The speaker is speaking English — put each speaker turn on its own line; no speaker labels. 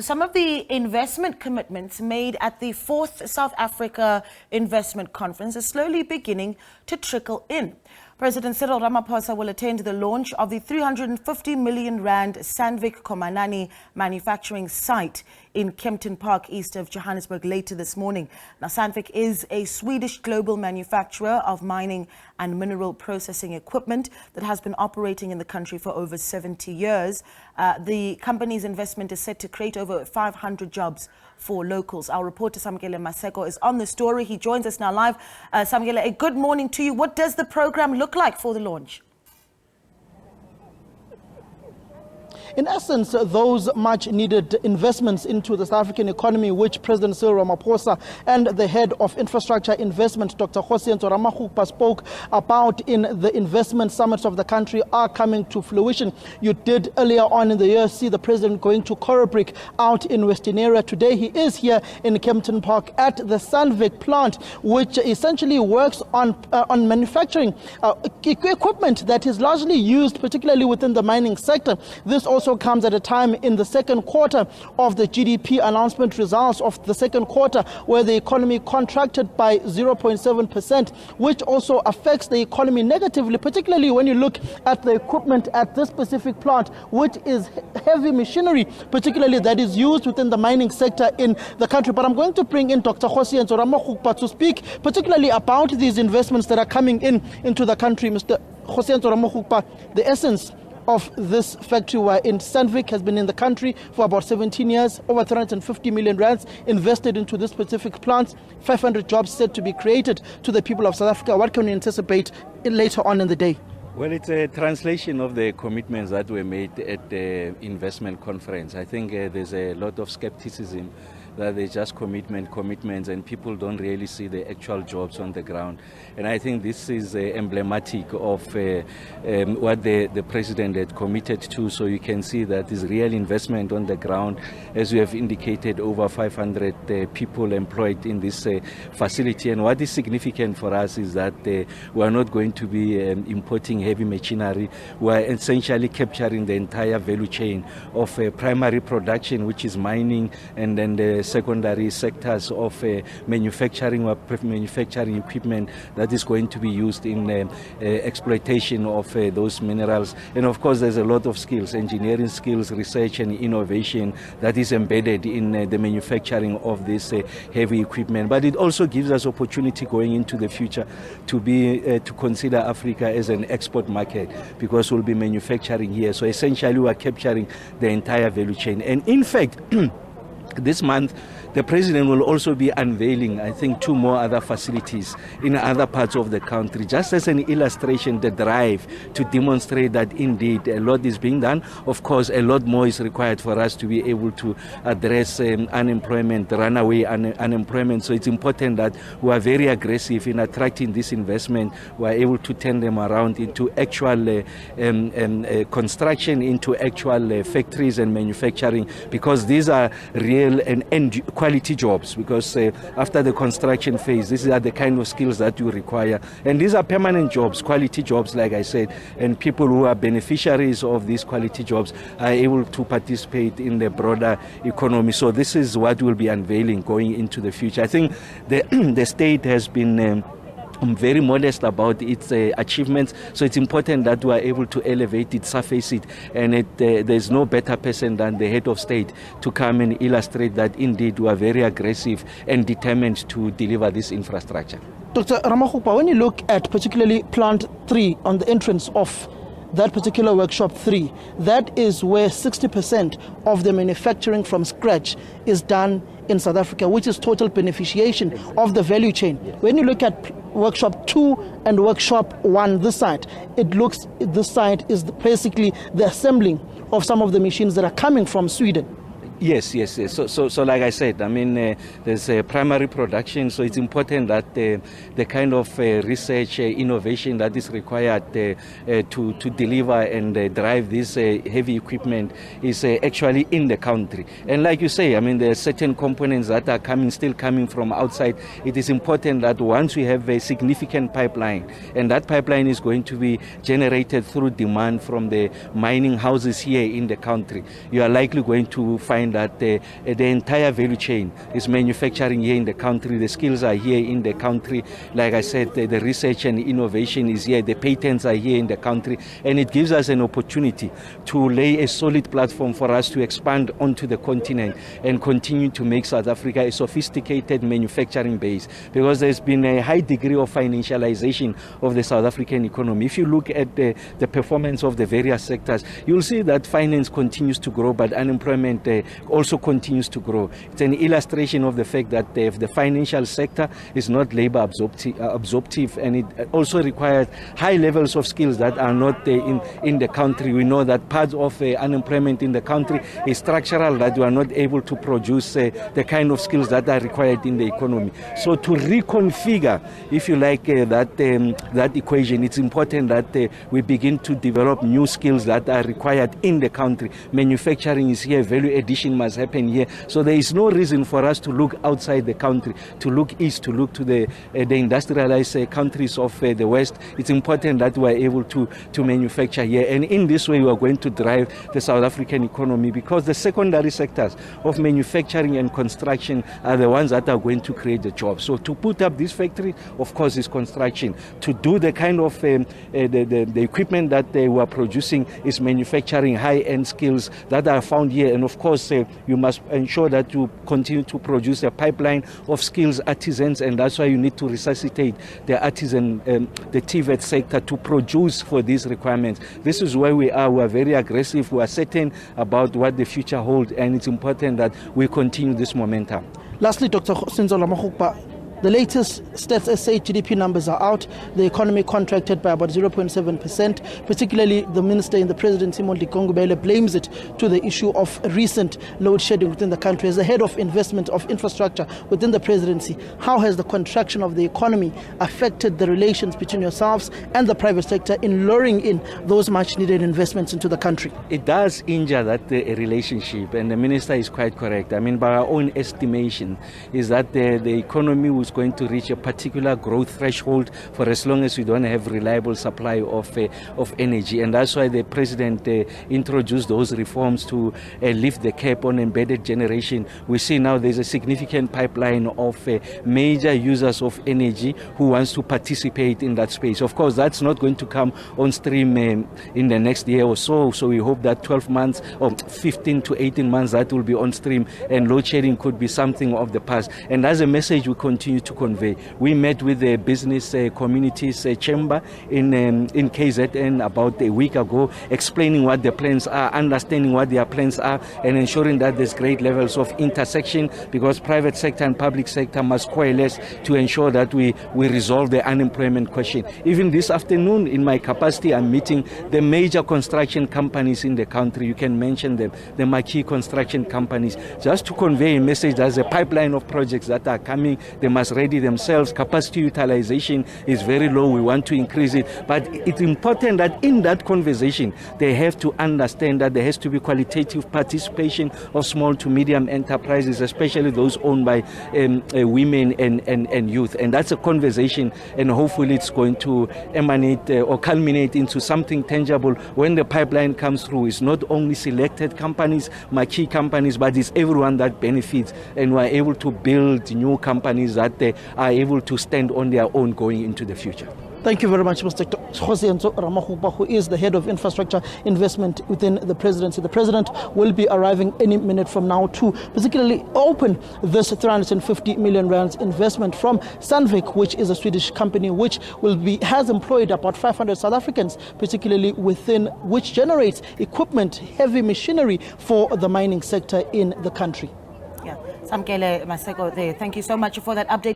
Some of the investment commitments made at the 4th South Africa Investment Conference are slowly beginning to trickle in. President Cyril Ramaphosa will attend the launch of the 350 million rand Sandvik Khomanani Manufacturing Site in Kempton Park, east of Johannesburg, later this morning. Now, Sandvik is a Swedish global manufacturer of mining and mineral processing equipment that has been operating in the country for over 70 years. The company's investment is set to create over 500 jobs for locals. Our reporter Samkele Maseko is on the story. He joins us now live. Samkele, a good morning to you. What does the program look like for the launch?
In essence, those much needed investments into the South African economy, which President Cyril Ramaphosa and the head of infrastructure investment, Dr. Ramaphosa, spoke about in the investment summits of the country are coming to fruition. You did earlier on in the year see the president going to Corobrik out in Western area. Today he is here in Kempton Park at the Sandvik plant, which essentially works on manufacturing equipment that is largely used, particularly within the mining sector. This also comes at a time in the second quarter of the GDP announcement results of the second quarter, where the economy contracted by 0.7%, which also affects the economy negatively, particularly when you look at the equipment at this specific plant, which is heavy machinery, particularly that is used within the mining sector in the country. But I'm going to bring in Dr. Ramaphosa to speak particularly about these investments that are coming into the country. Mr. Ramaphosa, the essence of this factory in Sandvik has been in the country for about 17 years, over 350 million rands invested into this specific plant, 500 jobs set to be created to the people of South Africa. What can we anticipate later on in the day?
Well, it's a translation of the commitments that were made at the investment conference. I think there's a lot of skepticism that they just commitments, and people don't really see the actual jobs on the ground. And I think this is emblematic of what the president had committed to. So you can see that is real investment on the ground. As we have indicated, over 500 people employed in this facility. And what is significant for us is that we are not going to be importing heavy machinery. We are essentially capturing the entire value chain of primary production, which is mining, and then the secondary sectors of manufacturing equipment that is going to be used in exploitation of those minerals. And of course, there's a lot of skills, engineering skills, research and innovation that is embedded in the manufacturing of this heavy equipment. But it also gives us opportunity going into the future to consider Africa as an export market, because we'll be manufacturing here. So essentially, we are capturing the entire value chain. And in fact, this month, the president will also be unveiling, I think, 2 more other facilities in other parts of the country, just as an illustration, the drive to demonstrate that indeed a lot is being done. Of course, a lot more is required for us to be able to address unemployment, runaway unemployment. So it's important that we are very aggressive in attracting this investment. We are able to turn them around into actual construction, into actual factories and manufacturing, because these are real and quality jobs, because after the construction phase, these are the kind of skills that you require. And these are permanent jobs, quality jobs, like I said, and people who are beneficiaries of these quality jobs are able to participate in the broader economy. So this is what we'll be unveiling going into the future. I think the state has been very modest about its achievements, so it's important that we are able to elevate it, surface it, and there's no better person than the head of state to come and illustrate that indeed we are very aggressive and determined to deliver this infrastructure.
Dr. Ramaphosa, when you look at particularly plant 3 on the entrance of that particular workshop 3, that is where 60% of the manufacturing from scratch is done in South Africa, which is total beneficiation of the value chain. When you look at workshop 2 and workshop 1, this side is basically the assembling of some of the machines that are coming from Sweden.
Yes. So like I said, I mean, there's a primary production, so it's important that the kind of research, innovation that is required to deliver and drive this heavy equipment is actually in the country. And like you say, I mean, there are certain components that are still coming from outside. It is important that once we have a significant pipeline, and that pipeline is going to be generated through demand from the mining houses here in the country, you are likely going to find find that the entire value chain is manufacturing here in the country. The skills are here in the country. Like I said, the research and innovation is here. The patents are here in the country. And it gives us an opportunity to lay a solid platform for us to expand onto the continent and continue to make South Africa a sophisticated manufacturing base, because there's been a high degree of financialization of the South African economy. If you look at the performance of the various sectors, you'll see that finance continues to grow, but unemployment also continues to grow. It's an illustration of the fact that the financial sector is not labor absorptive, and it also requires high levels of skills that are not in the country. We know that part of unemployment in the country is structural, that we are not able to produce the kind of skills that are required in the economy. So to reconfigure, if you like, that equation, it's important that we begin to develop new skills that are required in the country. Manufacturing is here, value addition must happen here. So there is no reason for us to look outside the country, to look east, to look to the industrialized countries of the West. It's important that we are able to manufacture here. And in this way, we are going to drive the South African economy, because the secondary sectors of manufacturing and construction are the ones that are going to create the jobs. So to put up this factory, of course, is construction. To do the kind of the equipment that we are producing is manufacturing high-end skills that are found here. And of course, you must ensure that you continue to produce a pipeline of skills artisans, and that's why you need to resuscitate the artisan, the TVET sector, to produce for these requirements. This is where we are. We are very aggressive. We are certain about what the future holds, and it's important that we continue this momentum.
Lastly, Dr. Cyril Ramaphosa, the latest Stats SA GDP numbers are out. The economy contracted by about 0.7%. Particularly, the minister in the presidency, Mondli blames it to the issue of recent load shedding within the country. As the head of investment of infrastructure within the presidency, how has the contraction of the economy affected the relations between yourselves and the private sector in luring in those much-needed investments into the country?
It does injure that relationship, and the minister is quite correct. I mean, by our own estimation, is that the economy was going to reach a particular growth threshold for as long as we don't have reliable supply of energy. And that's why the president introduced those reforms to lift the cap on embedded generation. We see now there's a significant pipeline of major users of energy who wants to participate in that space. Of course, that's not going to come on stream in the next year or so. So we hope that 12 months or 15 to 18 months that will be on stream, and load shedding could be something of the past. And that's a message we continue to convey. We met with the business communities chamber in KZN about a week ago, explaining what the plans are, understanding what their plans are, and ensuring that there's great levels of intersection, because private sector and public sector must coalesce to ensure that we resolve the unemployment question. Even this afternoon, in my capacity, I'm meeting the major construction companies in the country. You can mention them, the marquee construction companies, just to convey a message. There's a pipeline of projects that are coming. They must ready themselves. Capacity utilization is very low. We want to increase it. But it's important that in that conversation, they have to understand that there has to be qualitative participation of small to medium enterprises, especially those owned by women and youth. And that's a conversation, and hopefully it's going to emanate or culminate into something tangible when the pipeline comes through. It's not only selected companies, marquee companies, but it's everyone that benefits, and we're able to build new companies that they are able to stand on their own going into the future.
Thank you very much, Mr. Cyril Ramaphosa, who is the head of infrastructure investment within the presidency. The president will be arriving any minute from now to particularly open this 350 million rands investment from Sandvik, which is a Swedish company which has employed about 500 South Africans, particularly within which generates equipment, heavy machinery for the mining sector in the country.
Yeah, Samkele Maseko there. Thank you so much for that update.